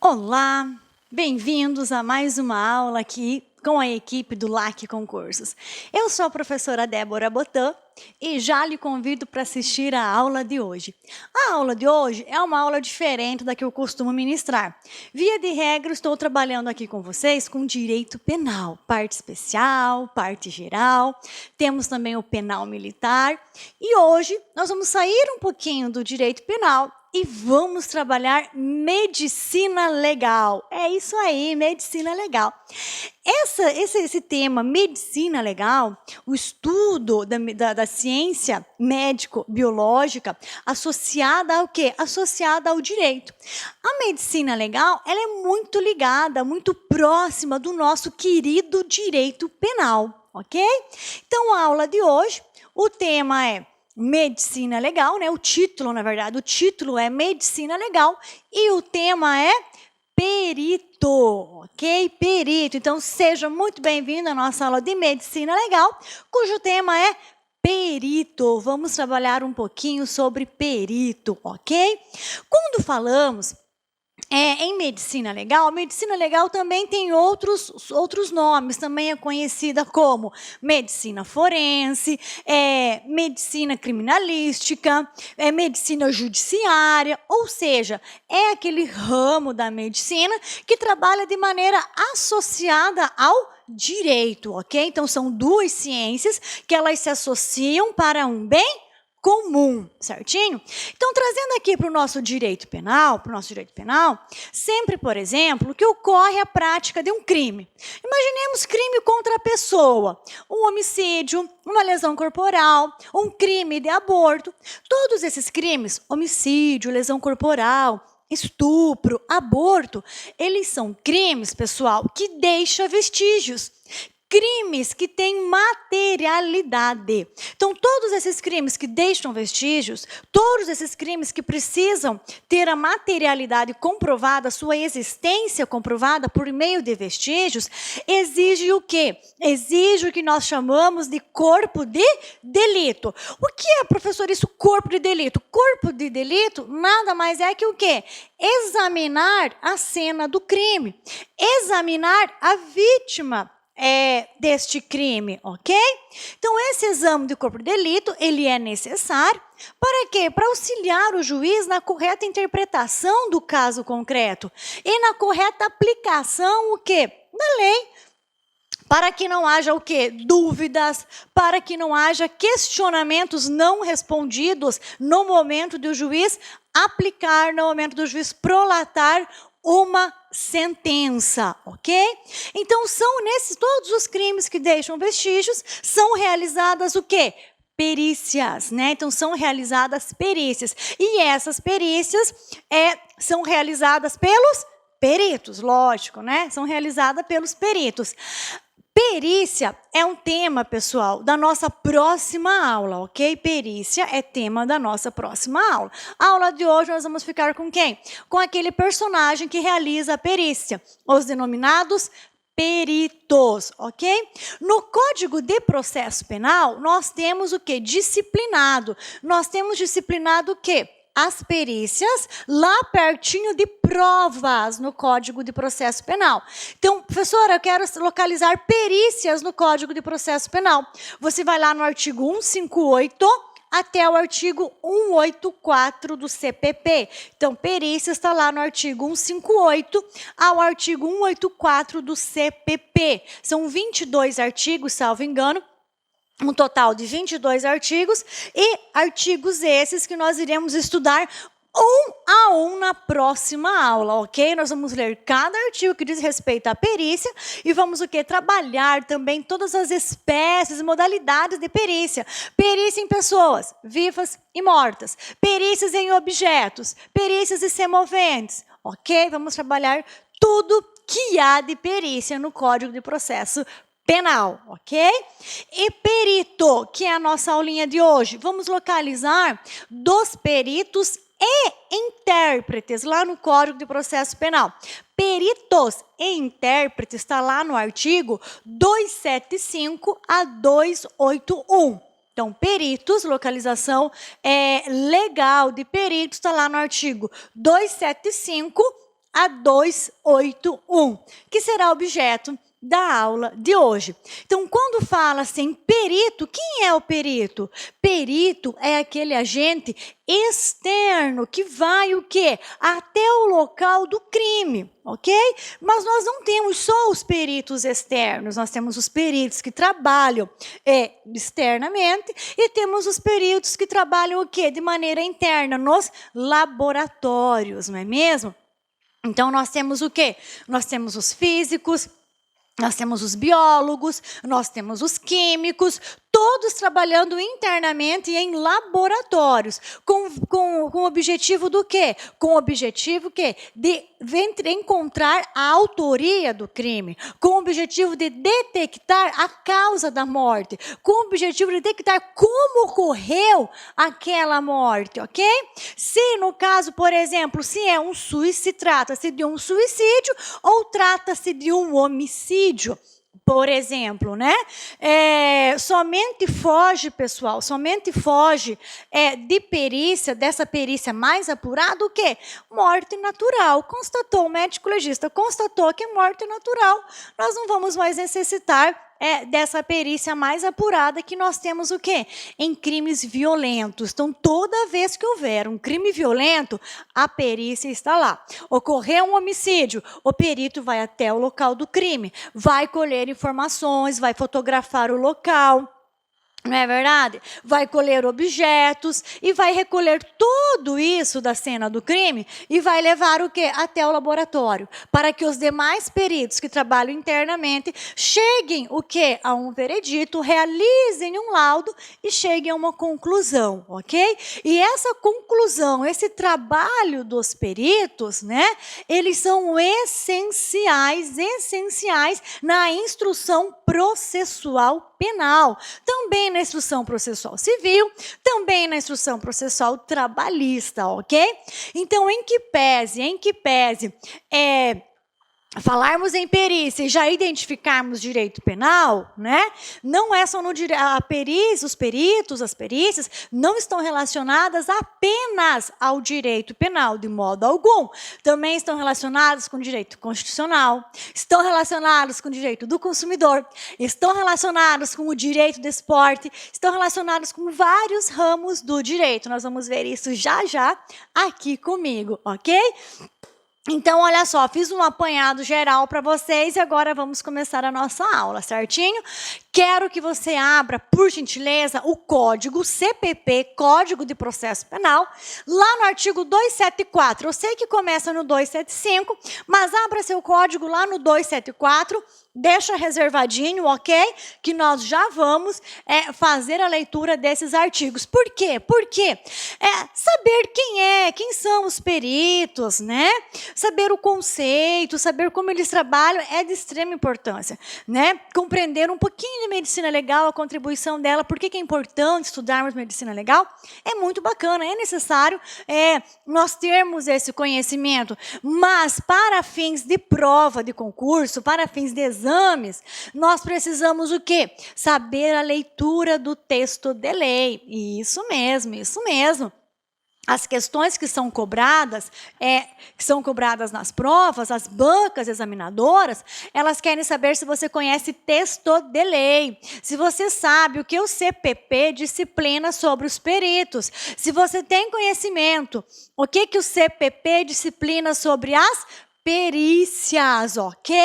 Olá, bem-vindos a mais uma aula aqui com a equipe do LAC Concursos. Eu sou a professora Débora Botan e já lhe convido para assistir a aula de hoje. A aula de hoje é uma aula diferente da que eu costumo ministrar. Via de regra, estou trabalhando aqui com vocês com direito penal, parte especial, parte geral, temos também o penal militar e hoje nós vamos sair um pouquinho do direito penal e vamos trabalhar medicina legal. É isso aí, medicina legal. Esse tema, medicina legal, o estudo da ciência médico-biológica associada ao quê? Associada ao direito. A medicina legal, ela é muito ligada, muito próxima do nosso querido direito penal, ok? Então, a aula de hoje, o tema é medicina legal, né? O título, na verdade, o título é medicina legal e o tema é perito, ok? Perito. Então, seja muito bem-vindo à nossa aula de medicina legal, cujo tema é perito. Vamos trabalhar um pouquinho sobre perito, ok? Quando falamos em medicina legal também tem outros nomes, também é conhecida como medicina forense, medicina criminalística, medicina judiciária, ou seja, é aquele ramo da medicina que trabalha de maneira associada ao direito, ok? Então, são duas ciências que elas se associam para um bem comum, certinho? Então, trazendo aqui para o nosso direito penal, sempre, por exemplo, que ocorre a prática de um crime. Imaginemos crime contra a pessoa, um homicídio, uma lesão corporal, um crime de aborto. Todos esses crimes, homicídio, lesão corporal, estupro, aborto, eles são crimes, pessoal, que deixam vestígios. Crimes que têm materialidade. Então, todos esses crimes que deixam vestígios, todos esses crimes que precisam ter a materialidade comprovada, a sua existência comprovada por meio de vestígios, exige o quê? Exige o que nós chamamos de corpo de delito. O que é, professor, isso, corpo de delito? Corpo de delito nada mais é que o quê? Examinar a cena do crime, examinar a vítima deste crime, ok? Então, esse exame de corpo de delito, ele é necessário para quê? Para auxiliar o juiz na correta interpretação do caso concreto e na correta aplicação, o quê? Da lei. Para que não haja o quê? Dúvidas, para que não haja questionamentos não respondidos no momento do juiz aplicar, no momento do juiz prolatar uma sentença, ok? Então, são todos os crimes que deixam vestígios, são realizadas o quê? Perícias, né? Então, são realizadas perícias. E essas perícias são realizadas pelos peritos, lógico, né? São realizadas pelos peritos. Perícia é um tema, pessoal, da nossa próxima aula, ok? Perícia é tema da nossa próxima aula. A aula de hoje nós vamos ficar com quem? Com aquele personagem que realiza a perícia, os denominados peritos, ok? No Código de Processo Penal, nós temos o quê? Disciplinado. Nós temos disciplinado o quê? As perícias lá pertinho de provas no Código de Processo Penal. Então, professora, eu quero localizar perícias no Código de Processo Penal. Você vai lá no artigo 158 até o artigo 184 do CPP. Então, perícia está lá no artigo 158 ao artigo 184 do CPP. São 22 artigos, salvo engano, um total de 22 artigos, e artigos esses que nós iremos estudar um a um na próxima aula, ok? Nós vamos ler cada artigo que diz respeito à perícia e vamos o quê? Trabalhar também todas as espécies e modalidades de perícia. Perícia em pessoas vivas e mortas, perícias em objetos, perícias em semoventes, ok? Vamos trabalhar tudo que há de perícia no Código de Processo Penal, ok? E perito, que é a nossa aulinha de hoje, vamos localizar dos peritos e intérpretes lá no Código de Processo Penal. Peritos e intérpretes está lá no artigo 275 a 281. Então, peritos, localização legal de peritos, está lá no artigo 275 a 281, que será objeto da aula de hoje. Então, quando fala assim, perito, quem é o perito? Perito é aquele agente externo que vai o quê? Até o local do crime, ok? Mas nós não temos só os peritos externos, nós temos os peritos que trabalham externamente e temos os peritos que trabalham o quê? De maneira interna, nos laboratórios, não é mesmo? Então, nós temos o quê? Nós temos os físicos, nós temos os biólogos, nós temos os químicos, todos trabalhando internamente e em laboratórios, com o objetivo do quê? Com o objetivo de encontrar a autoria do crime, com o objetivo de detectar a causa da morte, com o objetivo de detectar como ocorreu aquela morte, ok? Se no caso, por exemplo, se trata-se de um suicídio ou trata-se de um homicídio, por exemplo, né? Somente foge, pessoal, de perícia, dessa perícia mais apurada, o quê? Morte natural. Constatou, o médico legista constatou que é morte natural. Nós não vamos mais necessitar dessa perícia mais apurada que nós temos o quê? Em crimes violentos. Então, toda vez que houver um crime violento, a perícia está lá. Ocorreu um homicídio, o perito vai até o local do crime, vai colher informações, vai fotografar o local, não é verdade? Vai colher objetos e vai recolher tudo isso da cena do crime e vai levar o quê? Até o laboratório, para que os demais peritos que trabalham internamente cheguem o quê? A um veredito, realizem um laudo e cheguem a uma conclusão, ok? E essa conclusão, esse trabalho dos peritos, né? Eles são essenciais na instrução processual penal, também na instrução processual civil, também na instrução processual trabalhista, ok? Então, em que pese falarmos em perícia e já identificarmos direito penal, né? Não é só no direito, os peritos, as perícias não estão relacionadas apenas ao direito penal, de modo algum. Também estão relacionadas com o direito constitucional, estão relacionadas com o direito do consumidor, estão relacionadas com o direito do esporte, estão relacionadas com vários ramos do direito. Nós vamos ver isso já aqui comigo, ok? Então, olha só, fiz um apanhado geral para vocês e agora vamos começar a nossa aula, certinho? Quero que você abra, por gentileza, o código CPP, Código de Processo Penal, lá no artigo 274. Eu sei que começa no 275, mas abra seu código lá no 274, deixa reservadinho, ok? Que nós já vamos fazer a leitura desses artigos. Por quê? Porque saber quem são os peritos, né? Saber o conceito, saber como eles trabalham é de extrema importância, né? Compreender um pouquinho de medicina legal, a contribuição dela, por que é importante estudarmos medicina legal, é muito bacana, é necessário nós termos esse conhecimento, mas para fins de prova de concurso, para fins de exames, nós precisamos o quê? Saber a leitura do texto de lei. Isso mesmo, isso mesmo. As questões que são cobradas nas provas, as bancas examinadoras, elas querem saber se você conhece texto de lei, se você sabe o que o CPP disciplina sobre os peritos, se você tem conhecimento, o que o CPP disciplina sobre as perícias, ok?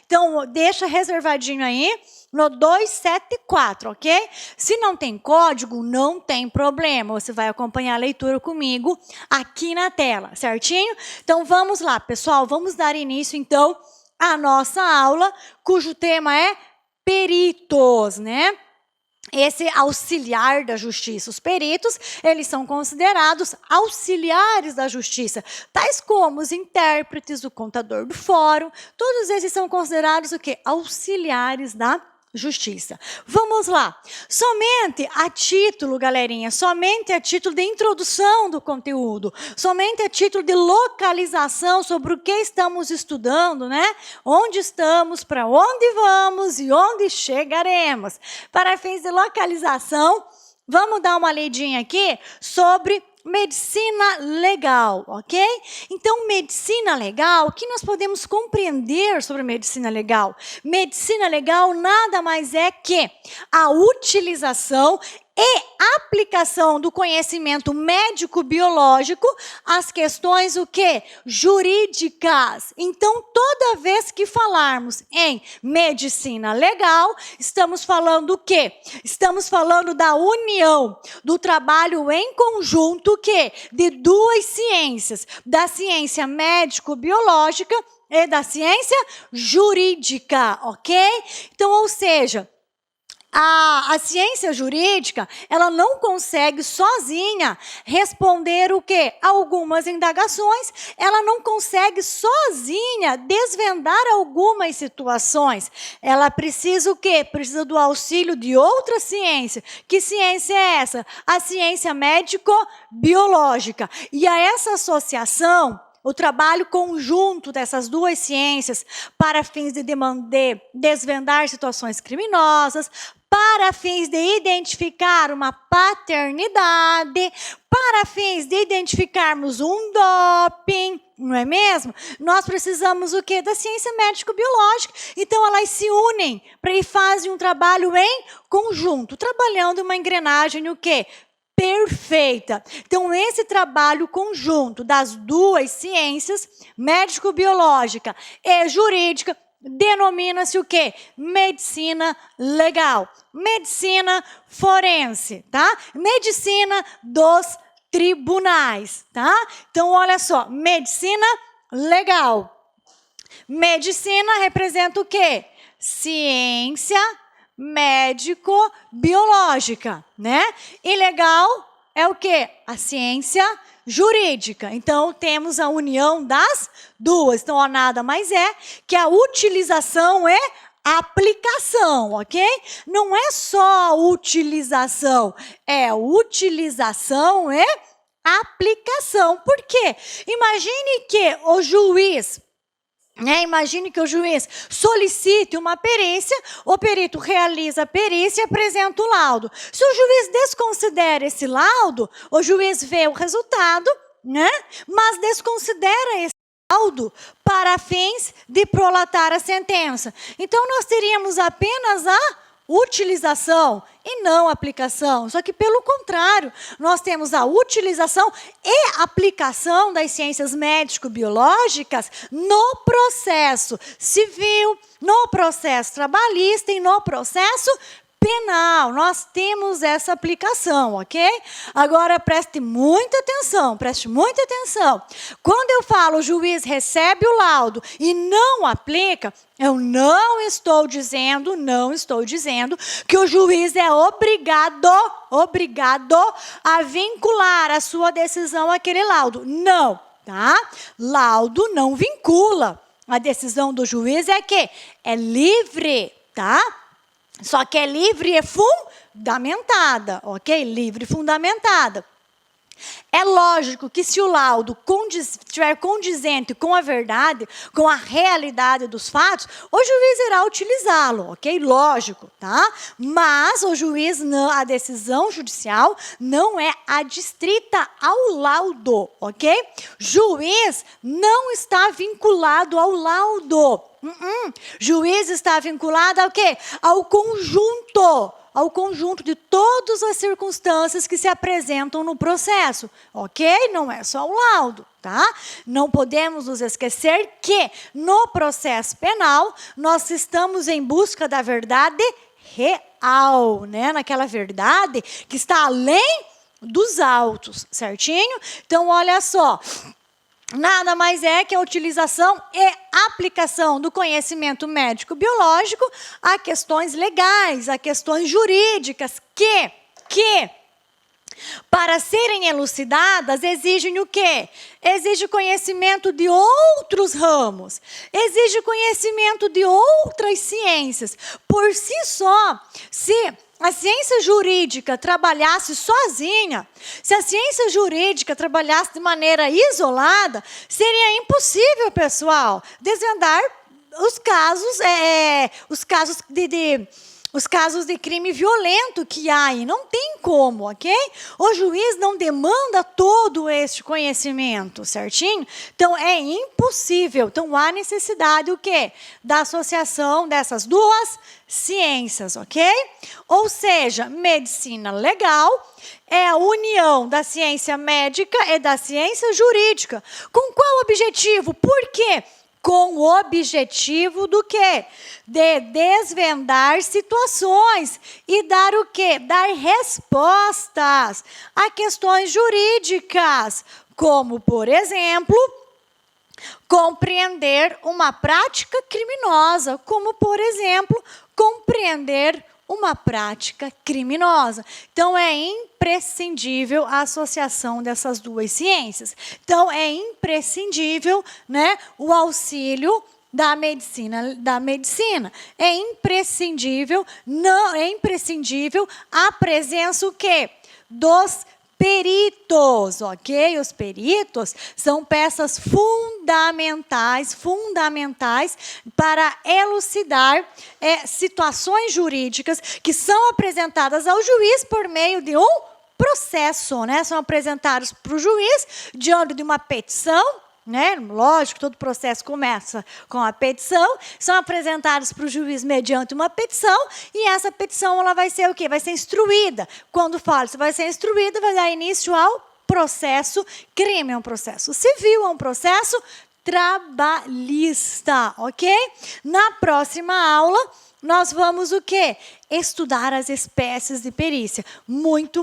Então, deixa reservadinho aí no 274, ok? Se não tem código, não tem problema. Você vai acompanhar a leitura comigo aqui na tela, certinho? Então, vamos lá, pessoal. Vamos dar início, então, à nossa aula, cujo tema é peritos, né? Esse auxiliar da justiça. Os peritos, eles são considerados auxiliares da justiça, tais como os intérpretes, o contador do fórum, todos esses são considerados o quê? Auxiliares da justiça. Vamos lá. Somente a título, galerinha, somente a título de introdução do conteúdo, somente a título de localização sobre o que estamos estudando, né? Onde estamos, para onde vamos e onde chegaremos. Para fins de localização, vamos dar uma lidinha aqui sobre medicina legal, ok? Então, medicina legal, o que nós podemos compreender sobre medicina legal? Medicina legal nada mais é que a utilização e aplicação do conhecimento médico-biológico às questões o quê? Jurídicas. Então, toda vez que falarmos em medicina legal, estamos falando o quê? Estamos falando da união, do trabalho em conjunto que de duas ciências, da ciência médico-biológica e da ciência jurídica, ok? Então, ou seja, a ciência jurídica, ela não consegue sozinha responder o quê? Algumas indagações, ela não consegue sozinha desvendar algumas situações. Ela precisa o quê? Precisa do auxílio de outra ciência. Que ciência é essa? A ciência médico-biológica. E a essa associação, o trabalho conjunto dessas duas ciências para fins de desvendar situações criminosas, para fins de identificar uma paternidade, para fins de identificarmos um doping, não é mesmo? Nós precisamos o quê? Da ciência médico-biológica. Então, elas se unem e fazem um trabalho em conjunto, trabalhando uma engrenagem o quê? Perfeita. Então, esse trabalho conjunto das duas ciências, médico-biológica e jurídica, denomina-se o quê? Medicina legal. Medicina forense, tá? Medicina dos tribunais, tá? Então, olha só, medicina legal. Medicina representa o quê? Ciência médico-biológica, né? E legal é o quê? A ciência jurídica. Então, temos a união das duas. Então, nada mais é que a utilização e aplicação, ok? Não é só utilização, é utilização e aplicação. Por quê? Imagine que o juiz... Imagine que o juiz solicite uma perícia, o perito realiza a perícia e apresenta o laudo. Se o juiz desconsidera esse laudo, o juiz vê o resultado, né? Mas desconsidera esse laudo para fins de prolatar a sentença. Então, nós teríamos apenas a utilização e não aplicação. Só que, pelo contrário, nós temos a utilização e aplicação das ciências médico-biológicas no processo civil, no processo trabalhista e no processo penal. Nós temos essa aplicação, ok? Agora, preste muita atenção, preste muita atenção. Quando eu falo o juiz recebe o laudo e não aplica, eu não estou dizendo que o juiz é obrigado a vincular a sua decisão àquele laudo. Não, tá? Laudo não vincula. A decisão do juiz é que é livre, tá? Só que é livre e fundamentada, ok? Livre e fundamentada. É lógico que se o laudo estiver condizente com a verdade, com a realidade dos fatos, o juiz irá utilizá-lo, ok? Lógico, tá? Mas o juiz, não, a decisão judicial não é adstrita ao laudo, ok? Juiz não está vinculado ao laudo. Juiz está vinculado ao quê? Ao conjunto de todas as circunstâncias que se apresentam no processo, ok? Não é só o laudo, tá? Não podemos nos esquecer que no processo penal nós estamos em busca da verdade real, né? Naquela verdade que está além dos autos, certinho? Então, olha só. Nada mais é que a utilização e aplicação do conhecimento médico-biológico a questões legais, a questões jurídicas, que para serem elucidadas, exigem o quê? Exige conhecimento de outros ramos, exige conhecimento de outras ciências. Por si só, se a ciência jurídica trabalhasse sozinha, se a ciência jurídica trabalhasse de maneira isolada, seria impossível, pessoal, desvendar os casos os casos de crime violento que há aí. Não tem como, ok? O juiz não demanda todo este conhecimento, certinho? Então, é impossível. Então, há necessidade, o quê? Da associação dessas duas ciências, ok? Ou seja, medicina legal é a união da ciência médica e da ciência jurídica. Com qual objetivo? Por quê? Com o objetivo do quê? De desvendar situações e dar o quê? Dar respostas a questões jurídicas, como, por exemplo, compreender uma prática criminosa, como, por exemplo, compreender uma prática criminosa. Então, é imprescindível a associação dessas duas ciências. Então, é imprescindível, né, o auxílio da medicina. É imprescindível, não é imprescindível a presença o quê? Dos peritos, ok? Os peritos são peças fundamentais para elucidar situações jurídicas que são apresentadas ao juiz por meio de um processo, né? São apresentados para o juiz diante de uma petição, né? Lógico, todo processo começa com a petição, são apresentados para o juiz mediante uma petição, e essa petição ela vai ser o quê? Vai ser instruída. Quando fala se vai ser instruída, vai dar início ao processo crime, é um processo civil, é um processo trabalhista, ok? Na próxima aula, nós vamos o quê? Estudar as espécies de perícia. Muito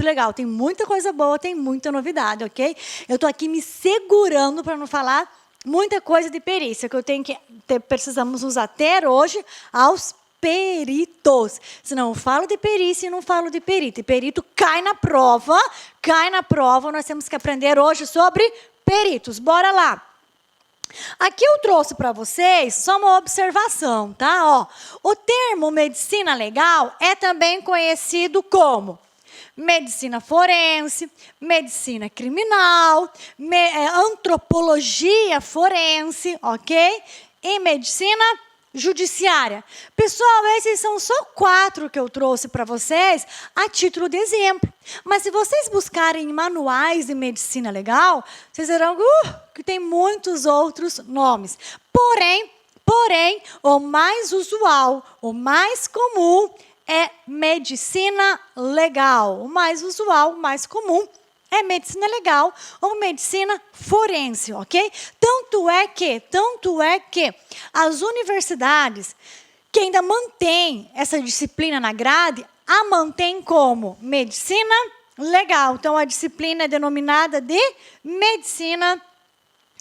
legal. Tem muita coisa boa, tem muita novidade, ok? Eu estou aqui me segurando para não falar muita coisa de perícia, que eu tenho que precisamos nos ater hoje aos peritos. Senão eu falo de perícia e não falo de perito. E perito cai na prova, nós temos que aprender hoje sobre peritos. Bora lá. Aqui eu trouxe para vocês só uma observação, tá? Ó, o termo medicina legal é também conhecido como medicina forense, medicina criminal, antropologia forense, ok? E medicina judiciária. Pessoal, esses são só 4 que eu trouxe para vocês a título de exemplo. Mas se vocês buscarem em manuais de medicina legal, vocês verão que tem muitos outros nomes. Porém, o mais usual, o mais comum é medicina legal. O mais usual, o mais comum é medicina legal ou medicina forense, ok? Tanto é que as universidades que ainda mantêm essa disciplina na grade, a mantêm como medicina legal. Então, a disciplina é denominada de medicina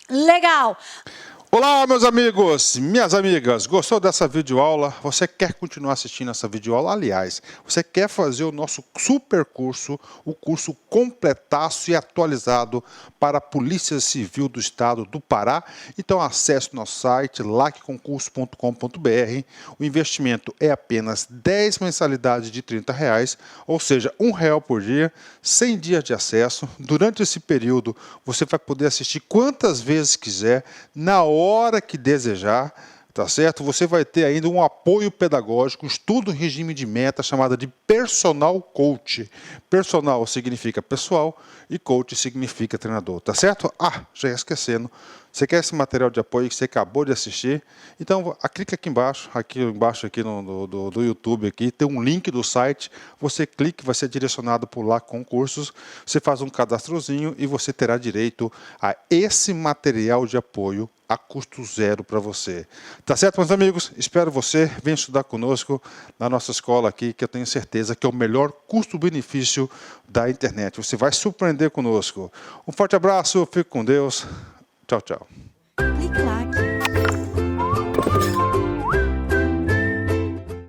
legal. Olá, meus amigos, minhas amigas, gostou dessa videoaula? Você quer continuar assistindo essa videoaula? Aliás, você quer fazer o nosso super curso, o curso completaço e atualizado para a Polícia Civil do Estado do Pará? Então acesse o nosso site, lacconcurso.com.br. O investimento é apenas 10 mensalidades de R$30, ou seja, R$1 por dia, 100 dias de acesso. Durante esse período, você vai poder assistir quantas vezes quiser, na hora que desejar, tá certo? Você vai ter ainda um apoio pedagógico, estudo em regime de meta, chamada de personal coach. Personal significa pessoal e coach significa treinador, tá certo? Já ia esquecendo. Você quer esse material de apoio que você acabou de assistir? Então, clica aqui embaixo do YouTube, aqui, tem um link do site. Você clica, vai ser direcionado por lá com cursos. Você faz um cadastrozinho e você terá direito a esse material de apoio a custo zero para você. Tá certo, meus amigos? Espero você. Venha estudar conosco na nossa escola aqui, que eu tenho certeza que é o melhor custo-benefício da internet. Você vai surpreender conosco. Um forte abraço, fique com Deus. Tchau, tchau. Clique lá.